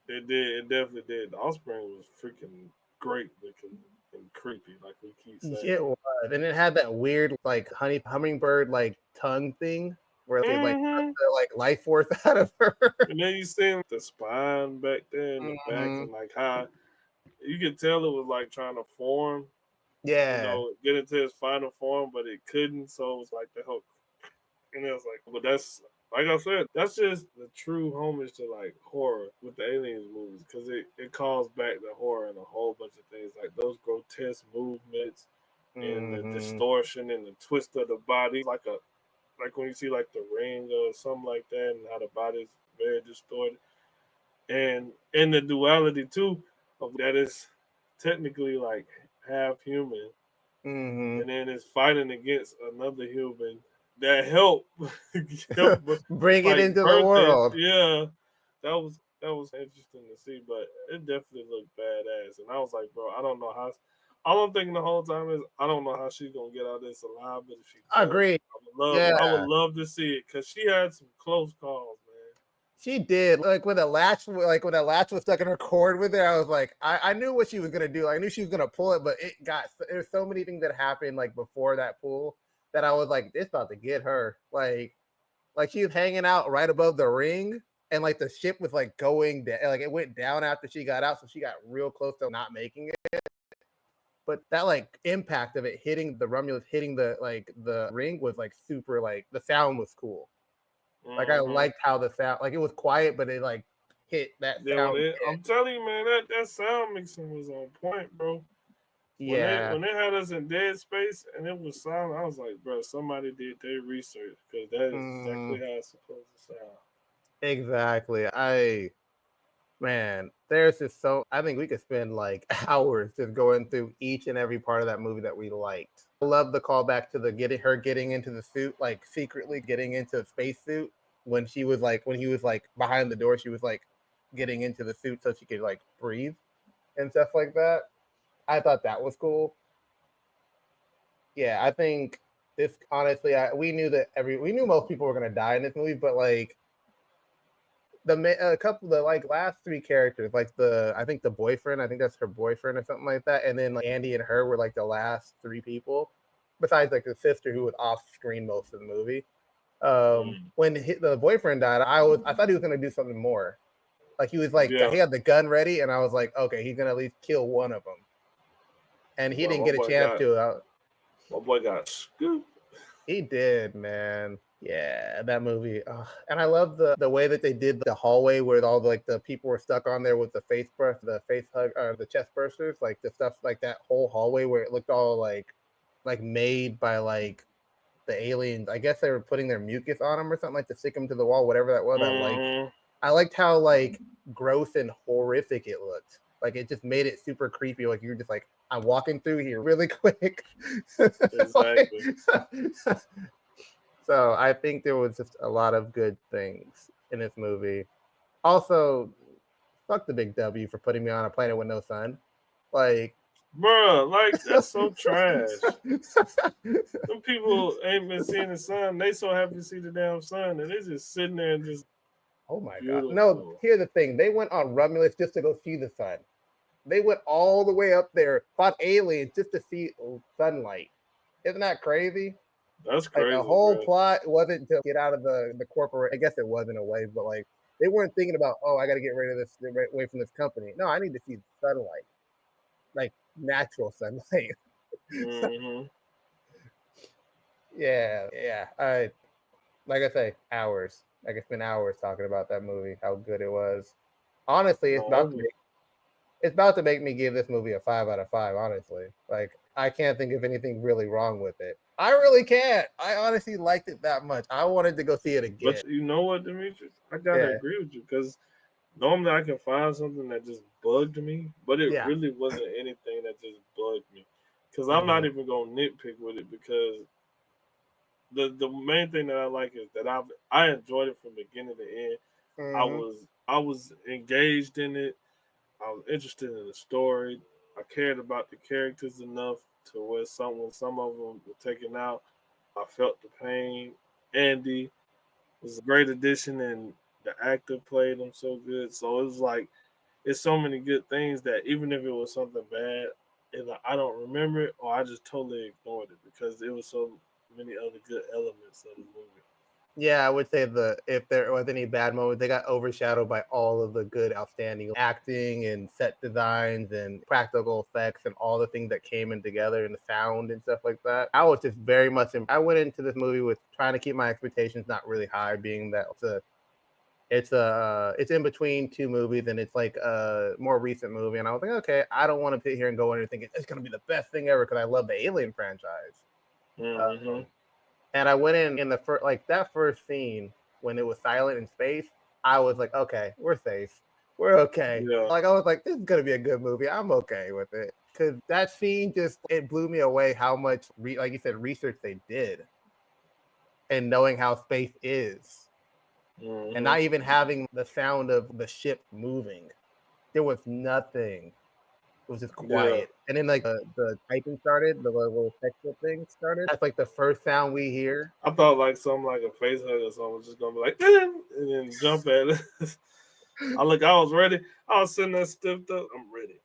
It did. It definitely did. The offspring was freaking great looking and creepy, like we keep saying. It was, and it had that weird like hummingbird like tongue thing where they like suck the like life force out of her. And then you see the spine back there in the back, and like how you could tell it was like trying to form, Yeah. get into its final form, but it couldn't. So it was like the whole, and it was like, but that's like I said, that's just the true homage to like horror with the aliens movies because it calls back the horror and a whole bunch of things like those grotesque movements and the distortion and the twist of the body, like when you see like the ring or something like that, and how the body's very distorted, and the duality too of that is technically like half human, and then it's fighting against another human that helped bring it like into the birth it. world. Yeah, that was interesting to see, but it definitely looked badass. And I was like, bro, I don't know how. All I'm thinking the whole time is I don't know how she's gonna get out of this alive, but if she does, Agreed. I would love to see it because she had some close calls, man. She did. Like when that latch was stuck in her cord with her, I was like, I knew what she was gonna do. I knew she was gonna pull it, but there's so many things that happened like before that pull that I was like, it's about to get her. Like she was hanging out right above the ring, and like the ship was like going down, like it went down after she got out, so she got real close to not making it. But that like impact of it hitting the Romulus hitting the ring was like super like the sound was cool. Like I liked how the sound like it was quiet, but it like hit that sound. I'm telling you, man, that sound mixing was on point, bro. Yeah. When they had us in dead space and it was silent, I was like, bro, somebody did their research because that is exactly how it's supposed to sound. Exactly. Man, there's just so I think we could spend like hours just going through each and every part of that movie that we liked. I love the callback to the getting into the suit, like secretly getting into a spacesuit when he was like behind the door, she was like getting into the suit so she could like breathe and stuff like that. I thought that was cool. Yeah, I think this honestly, we knew most people were gonna die in this movie, but like the like last three characters, like I think the boyfriend, I think that's her boyfriend or something like that, and then like Andy and her were like the last three people, besides like the sister who was off screen most of the movie. When the boyfriend died, I thought he was gonna do something more. Like he was like he had the gun ready, and I was like, okay, he's gonna at least kill one of them, and he didn't get a chance to. My boy got scooped. He did, man. Yeah, that movie. And I love the way that they did the hallway where all the people were stuck on there with the face brush, the face hug, or the chest bursters, like the stuff like that whole hallway where it looked all like made by like the aliens. I guess they were putting their mucus on them or something like to stick them to the wall, whatever that was. Mm-hmm. I liked how like gross and horrific it looked. Like it just made it super creepy. Like you're just like, I'm walking through here really quick. Like, Exactly. so I think there was just a lot of good things in this movie. Also, fuck the big W for putting me on a planet with no sun. Like, Bruh, like that's so trash. Some people ain't been seeing the sun. They so happy to see the damn sun, and they just sitting there and just oh my god. No, beautiful. here's the thing. They went on Romulus just to go see the sun. They went all the way up there, fought aliens just to see sunlight. Isn't that crazy? That's Like the crazy, whole bro. plot wasn't to get out of the corporate. I guess it was in a way, but like they weren't thinking about, oh, I got to get rid of this, away from this company. No, I need to see sunlight, like natural sunlight. Mm-hmm. Yeah, yeah. I like I say, hours. I could spend hours talking about that movie, how good it was. Honestly, No, it's about to make me give this movie a 5 out of 5. Honestly, like I can't think of anything really wrong with it. I really can't. I honestly liked it that much. I wanted to go see it again. but you know what, Demetrius? I gotta Yeah, agree with you because normally I can find something that just bugged me, but it yeah. really wasn't anything that just bugged me. Because I'm not Mm-hmm. even gonna nitpick with it because the main thing that I like is that I enjoyed it from beginning to end. Mm-hmm. I was engaged in it. I was interested in the story. I cared about the characters enough to where when some of them were taken out, I felt the pain. Andy was a great addition, and the actor played him so good. So it was like it's so many good things that even if it was something bad, and I don't remember it, or I just totally ignored it because it was so many other good elements of the movie. Yeah, I would say if there was any bad moments, they got overshadowed by all of the good, outstanding acting and set designs and practical effects and all the things that came in together and the sound and stuff like that. I was just very much. I went into this movie with trying to keep my expectations not really high, being that it's in between two movies and it's like a more recent movie, and I was like, okay, I don't want to sit here and go in and think it's gonna be the best thing ever because I love the Alien franchise. Mm-hmm. And I went in the first, like that first scene when it was silent in space. I was like, okay, we're safe, we're okay. Yeah. Like I was like, this is gonna be a good movie. I'm okay with it because that scene just it blew me away how much, like you said, research they did and knowing how space is, and Mm-hmm. not even having the sound of the ship moving. There was nothing. It was just Yeah. quiet. And then like the typing started, the little textbook thing started. That's like the first sound we hear. I thought like something like a face hug or something was just gonna be like, "Eh," and then jump at it. I was ready. I was sitting there stiffed up. I'm ready.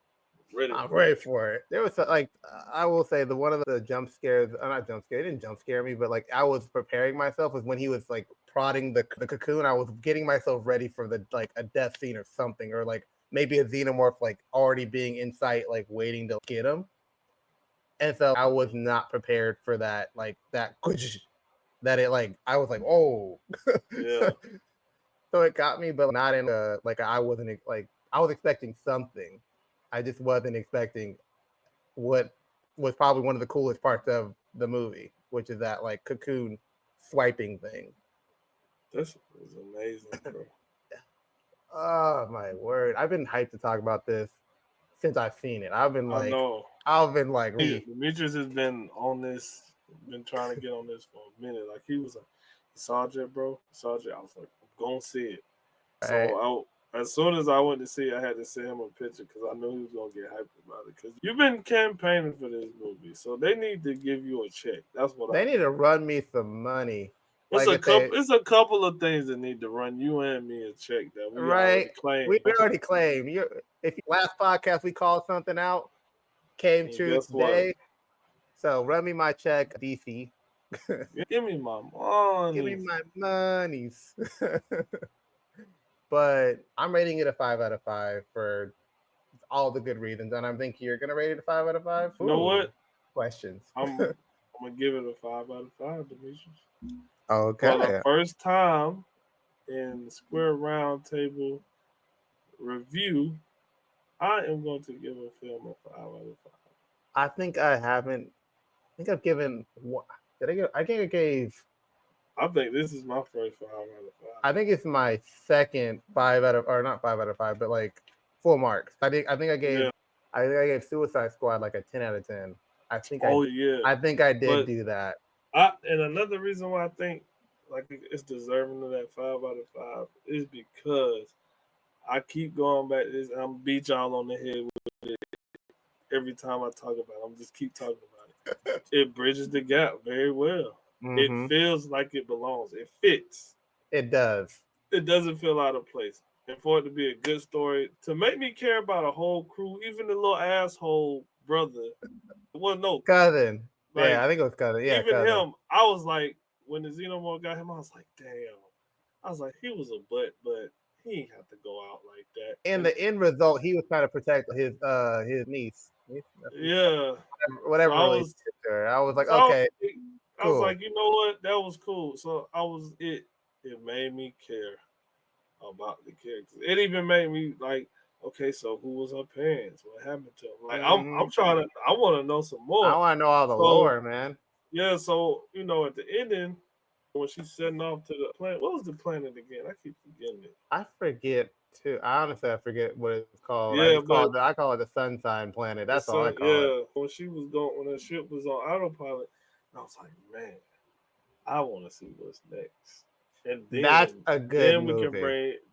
Ready I'm for ready this. for it. There was like I will say the one of the jump scares, not jump scare, it didn't jump scare me, but like I was preparing myself was when he was like prodding the cocoon. I was getting myself ready for the like a death scene or something, or like maybe a xenomorph like already being in sight, like waiting to get him. And so I was not prepared for that, like that that it like I was like, oh. Yeah. So it got me, but not in a like I wasn't like I was expecting something. I just wasn't expecting what was probably one of the coolest parts of the movie, which is that like cocoon swiping thing. This was amazing, bro. Oh my word! I've been hyped to talk about this since I've seen it. I know. I've been like, Demetrius has been on this, been trying to get on this for a minute. Like he was like, Sergeant, bro, Sergeant. I was like, I'm gonna see it. right? So as soon as I went to see it, I had to send him a picture because I knew he was gonna get hyped about it. Because you've been campaigning for this movie, so they need to give you a check. That's what I They need think. to run me some money. It's Like a I said, couple. It's a couple of things that need to run you and me a check that we right? already claimed. We already claim you. If last podcast we called something out, came And true guess what? today. So run me my check, DC. Give me my Give me money. my monies. But I'm rating it a 5 out of 5 for all the good reasons, and I'm thinking you're gonna rate it a 5 out of 5. You know Ooh, what? questions. I'm gonna give it a 5 out of 5, Demetrius. For the Okay. first time in Square Roundtable review, I am going to give a film a 5 out of 5. I think I haven't. I think I've given. Did I give? I think I gave. I think this is my first 5 out of 5. I think it's my second 5 out of, or not 5 out of 5, but like full marks. I think I gave. Yeah. I think I gave Suicide Squad like a 10 out of 10. I think I. Oh yeah. I think I did But do that. and another reason why I think like it's deserving of that 5 out of 5 is because I keep going back to this. I'm beat y'all on the head with it every time I talk about it. I'm just keep talking about it. It bridges the gap very well. It Mm-hmm. feels like it belongs. It fits. It does. It doesn't feel out of place. And for it to be a good story, to make me care about a whole crew, even the little asshole brother. Well, no, Cousin. Yeah, like I think it was cousin. Yeah, even cousin. him, I was like, when the Xenomorph got him, I was like, damn. I was like, he was a butt, but he ain't have to go out like that. In And the end result, he was trying to protect his niece, nephew, yeah, so whatever I relationship was, there. I was like, so I was, okay, I was cool. like, you know what, that was cool. So I was it. It made me care about the characters. It even made me like, okay, so who was her parents? What happened to them? Like, I'm Hmm. trying to, I want to know some I more. want to know all the So lore, man. yeah, so at the ending when she's setting off to the planet, what was the planet again? I keep forgetting it. I forget too. I honestly I forget what it's called. Yeah, but I call it the Sun Sign Planet. the That's all I sun, call it. yeah, when she was going, when the ship was on autopilot, I was like, man, I want to see what's next. And That's a good movie.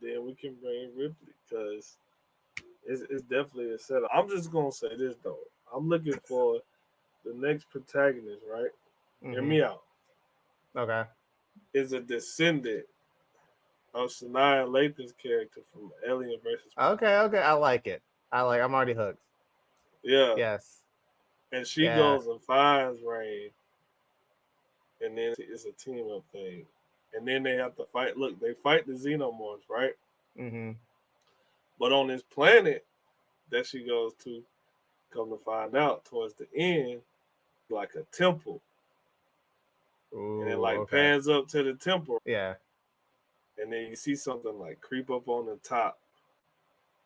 then we can bring Ripley because it's definitely a setup. I'm just gonna say this though. I'm looking for the next protagonist. Right, hear Hmm. me out. Okay. Is a descendant of Shania Lathan's character from Alien versus Okay. Okay. I like it. I'm already hooked. yeah, Yes. and she Yeah. goes and finds Rain, and then it's a team up thing, and then they have to fight. Look, they fight the xenomorphs, right? Hmm. But on this planet that she goes to, come to find out towards the end, like a temple, and it Ooh. like Okay. pans up to the temple, Yeah. and then you see something like creep up on the top,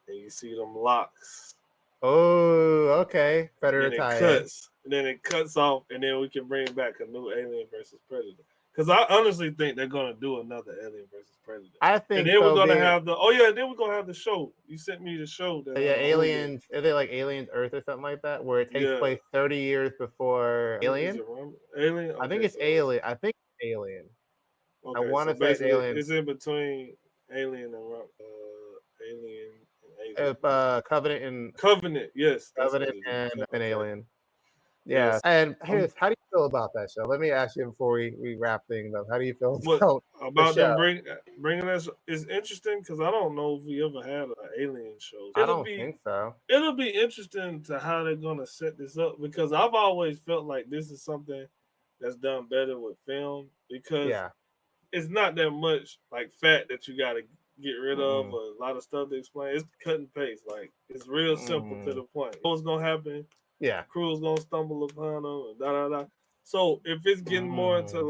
and you see them locks. Oh. Okay. And Predator then it tie-in. cuts, and then it cuts off, and then we can bring back a new Alien versus Predator. Because I honestly think they're gonna do another Alien versus Predator, I and think then we're so. gonna Being have the oh yeah, then we're gonna have the show. You sent me the show that's yeah, on Hulu. aliens. Are they like Aliens Earth or something like that, where it takes Yeah, place 30 years before is Alien? it Alien? I think Okay, it's so it's Alien. I think it's Alien. I okay, want so to say it's basically Alien. it's in between Alien and Alien and Alien. If Covenant and Covenant, yes, that's what Covenant it is. and an Okay, Alien. Yeah. yes. And I'm here's how do you feel about that show? Let me ask you before we wrap things up. How do you feel what about the about show? them bringing us is interesting because I don't know if we ever had an alien show. I don't think so. It'll be interesting to how they're gonna set this up because I've always felt like this is something that's done better with film because Yeah. it's not that much like fat that you gotta get rid of Mm-mm. or a lot of stuff to explain. It's cut and paste, like it's real simple to Mm. the point. What's gonna happen? Yeah. Crew's gonna stumble upon them and da da da. So if it's getting more into Mm.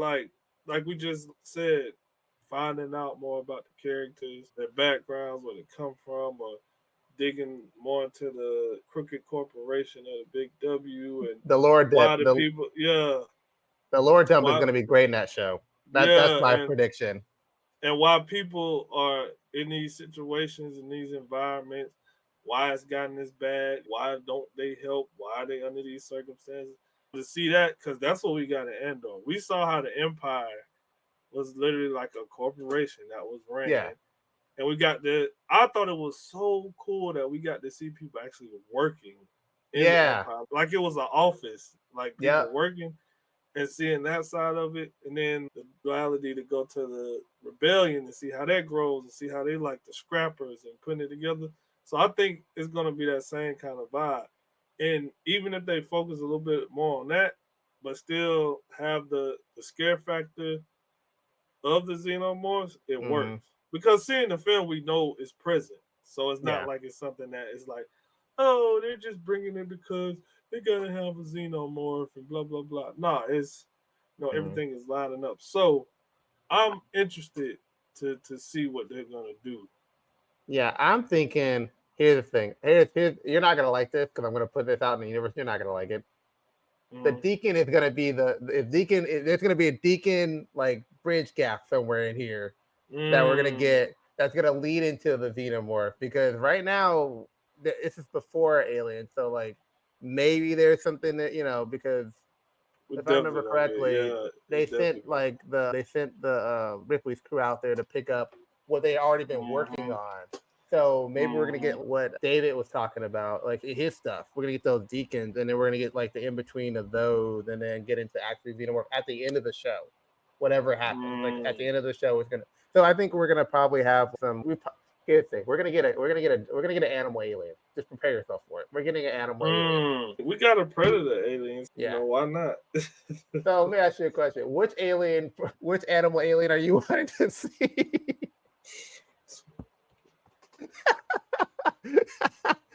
like we just said, finding out more about the characters, their backgrounds, where they come from, or digging more into the crooked corporation of the Big W and The lore depth. why the people, yeah, The lore dump is why, going to be great in that show. That's yeah, my prediction. and why people are in these situations in these environments, why it's gotten this bad, why don't they help, why are they under these circumstances. To see that, because that's what we got to end on. We saw how the Empire was literally like a corporation that was Yeah. ran. And we got I thought it was so cool that we got to see people actually working in the Yeah. Empire. Like it was an office, like Yeah. people working and seeing that side of it, and then the duality to go to the rebellion and see how that grows and see how they like the scrappers and putting it together. So I think it's gonna be that same kind of vibe. And even if they focus a little bit more on that, but still have the scare factor of the xenomorphs, it Hmm. works. Because seeing the film we know is present. So it's not Yeah. like it's something that is like, oh, they're just bringing it because they gotta have a xenomorph and blah blah blah. Nah, it's Hmm. everything is lining up. So I'm interested to see what they're gonna do. Yeah, I'm thinking. Here's the thing. Here's you're not gonna like this because I'm gonna put this out in the universe. You're not gonna like it. The Mm, deacon is gonna be there's gonna be a deacon like bridge gap somewhere in here that we're gonna mm, get that's gonna lead into the xenomorph because right now this is before Alien, so like maybe there's something that because we're if I remember definitely gonna get. correctly, Yeah, it's they definitely sent gonna. Ripley's crew out there to pick up what they already been working Mm-hmm, on. So maybe we're gonna mm-hmm, get what David was talking about, like his stuff. We're gonna get those deacons, and then we're gonna get like the in between of those, and then get into actually Xenomorph at the end of the show. Whatever happens, like at the mm. end of the show, is gonna. So I think we're gonna probably have some. Here's the thing: we're gonna get an animal alien. Just prepare yourself for it. We're getting an animal alien. We got a predator aliens. Yeah. Why not? So let me ask you a question: which animal alien are you wanting to see?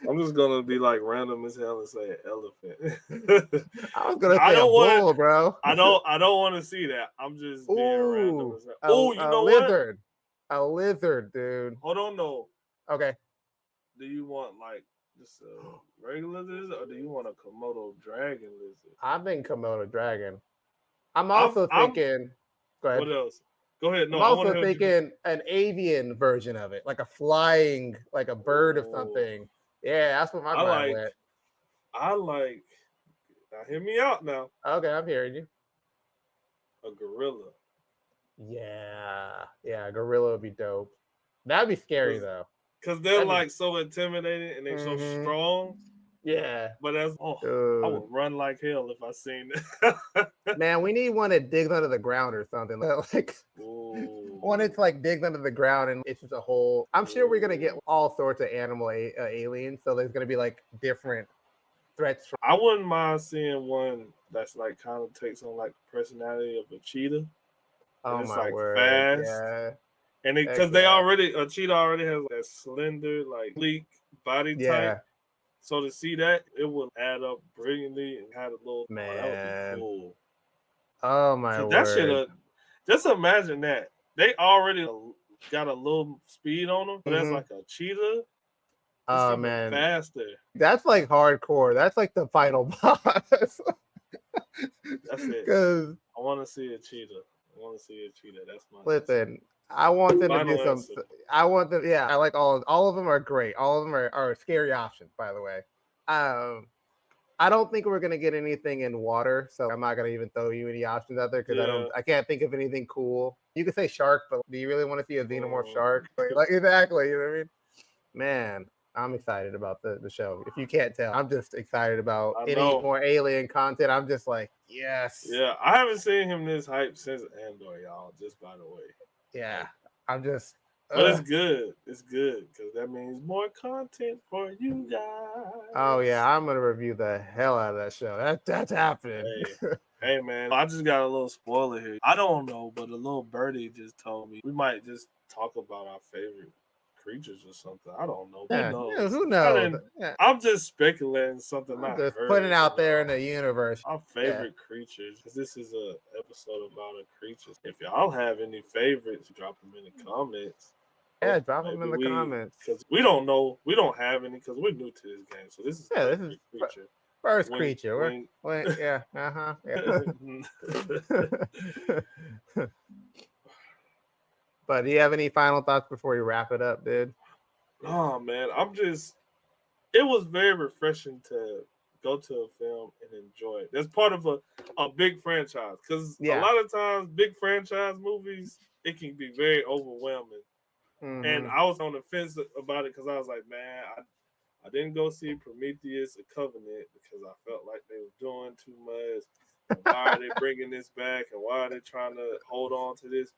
I'm just gonna be like random as hell and say elephant. I was gonna I say a don't want. bull, bro. I don't want to see that. I'm just being random Ooh, as hell. Oh, you know what? a lizard, dude. Hold on, no. Okay. Do you want like just a regular lizard, or do you want a Komodo dragon lizard? I'm thinking Komodo dragon. I'm I'm. also I'm. thinking. Go ahead. What else? Go ahead. I'm No, I want also to hear what you. thinking an avian version of it, like a flying, like a bird of Oh, something. Yeah, that's what my I mind like. went. I like. Now hear me out. Now Okay, I'm hearing you. a gorilla, Yeah, gorilla would be dope. That'd be scary because though. they're That'd be. like so intimidating and they're so Mm-hmm. strong. Yeah, But I dude. would run like hell if I seen that. Man, we need one that digs under the ground or something. Like one Ooh, that's like digs under the ground and it's just a whole. I'm sure we're gonna get ooh. all sorts of animal aliens. So there's gonna be like different threats. I wouldn't mind seeing one that's like kind of takes on like the personality of a cheetah, and Oh it's my like word! fast, Yeah, and heck because they yeah, already a cheetah already has that slender like sleek body type. yeah, So to see that, it would add up brilliantly and had a little. Oh, that would be man. cool. Oh my Cause that should word. have. Just imagine that they already got a little speed on them, but that's Mm-hmm. like a cheetah. It's Oh even man, faster. that's like hardcore. That's like the final boss. That's it. Because I want to see a cheetah. I want to see a cheetah. That's my answer. listen, I want them to do Final some. answer. I want them. Yeah, I like all of them are great. All of them are scary options. By the way, um, I don't think we're gonna get anything in water, so I'm not gonna even throw you any options out there because Yeah. I can't think of anything cool. You could say shark, but do you really want to see a xenomorph Mm. shark? Like exactly, you know what I mean? Man, I'm excited about the show. If you can't tell, I'm just excited about I any know. more alien content. I'm just like, yes, Yeah, I haven't seen him this hype since Andor, y'all. Just by the way, yeah. like, I'm just, but it's good. It's good because that means more content for you oh yeah, guys. I'm gonna review the hell out of that show. That's happening. Hey, hey, man. I just got a little spoiler here. I don't know, but a little birdie just told me we might just talk about our favorite creatures or something. I don't know. Who Yeah, knows? who I knows? didn't. Yeah, I'm just speculating something I'm I just putting it heard. out there in the universe. Our Yeah, favorite creatures, because this is a episode about a creatures. If y'all have any favorites, drop them in the comments. yeah. Drop them in Maybe the comments. because we don't know, we don't have any because we're new to this game. So this is Yeah, this is perfect creature. first Wink, creature. wink. Yeah, yeah. But do you have any final thoughts before we wrap it up, dude? Oh man, I'm just. It was very refreshing to go to a film and enjoy it. That's part of a big franchise because a Yeah. lot of times big franchise movies it can be very overwhelming. And Mm-hmm. I was on the fence about it because I was like, man, I didn't go see Prometheus or Covenant because I felt like they were doing too much. And why are they bringing this back? And why are they trying to hold on to this?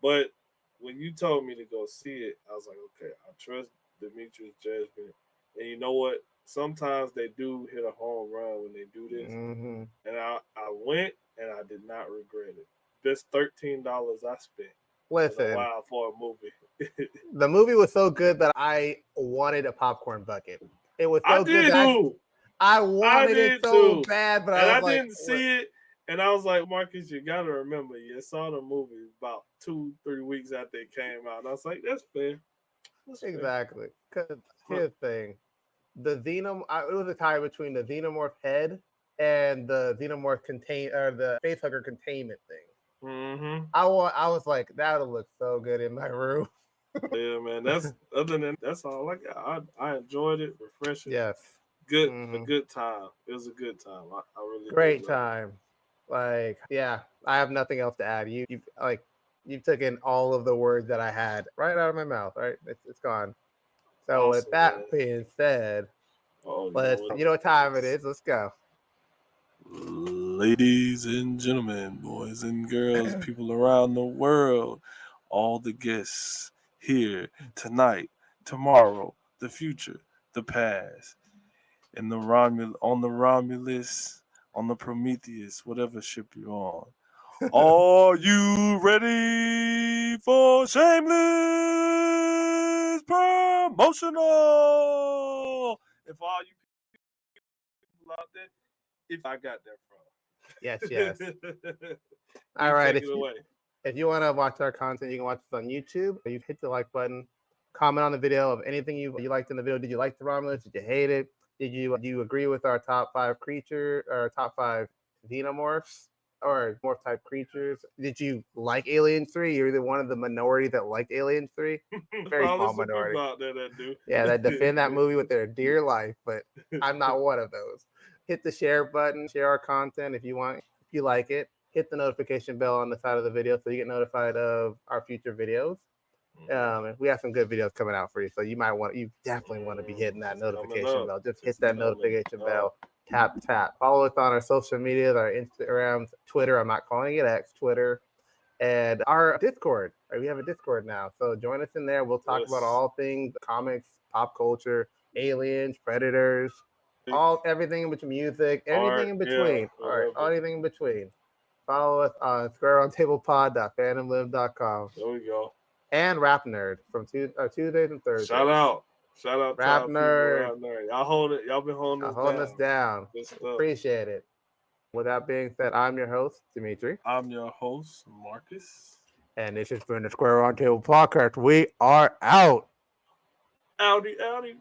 But when you told me to go see it, I was like, okay, I trust Demetrius' judgment. And you know what? Sometimes they do hit a home run when they do this. Mm-hmm. And I went and I did not regret it. Best $13 I spent in a Listen, while for a movie. the movie was so good that I wanted a popcorn bucket. It was I so good did that too. I I wanted it did so too. bad, but And I was I like, didn't what? see it And I was like, Marcus, you gotta remember, you saw the movie about 2-3 weeks after it came out. And I was like, that's fair. That's fair. Exactly. Because But here's the thing: it was a tie between the xenomorph head and the xenomorph contain or the facehugger containment thing. mm-hmm. I was like, that would look so good in my room. Yeah, man. That's other than that's all I got. I enjoyed it, refreshing, Yes. good, a Hmm. good time. It was a good time. I really did Great love it. time. Like, yeah, I have nothing else to add. You took in all of the words that I had right out of my mouth. Right, it's gone. So with Awesome, man. that being said, Oh, you know let's what you know what time it it is. is. Let's go. Ladies and gentlemen, boys and girls, people around the world, all the guests here tonight, tomorrow, the future, the past, in the on the Romulus, on the Prometheus, whatever ship you're on. Are you ready for Shameless Promotional? If all you people out there, if I got that from. Yes, yes. All You right. take it away. If you want to watch our content, you can watch us on YouTube. You hit the like button, comment on the video of anything you liked in the video. Did you like the Romulus? Did you hate it? Do you agree with our top 5 creature or top 5 xenomorphs or morph type creatures? Did you like Aliens 3? You're either one of the minority that liked Aliens 3. Very Oh, small there's some minority. people out there that do. Yeah, that defend that movie with their dear life, but I'm not one of those. Hit the share button, share our content if you want, if you like it. Hit the notification bell on the side of the video so you get notified of our future videos. We have some good videos coming out for you, so you definitely want to be hitting that It's coming notification up. bell. Just hit It's that coming notification bell. up. Tap. Follow us on our social media, our Instagrams, Twitter. I'm not calling it X, Twitter, and our Discord. Right, we have a Discord now, so join us in there. We'll talk about Yes. all things comics, pop culture, aliens, predators, everything in between, music, anything Art, in yeah, between. All right, whatever. anything in between. Follow us on squareroundtablepod.fandomlive.com There we go. and Rap Nerd from Tuesdays and Shout Thursdays. out. Shout out to Rap our people Nerd, around there. Y'all hold it. Y'all been holding us holding us down. down. Good stuff. Appreciate it. With that being said, I'm your host, Dimitri. I'm your host, Marcus. And this has been the Square Roundtable Podcast. We are out. Outie, outie.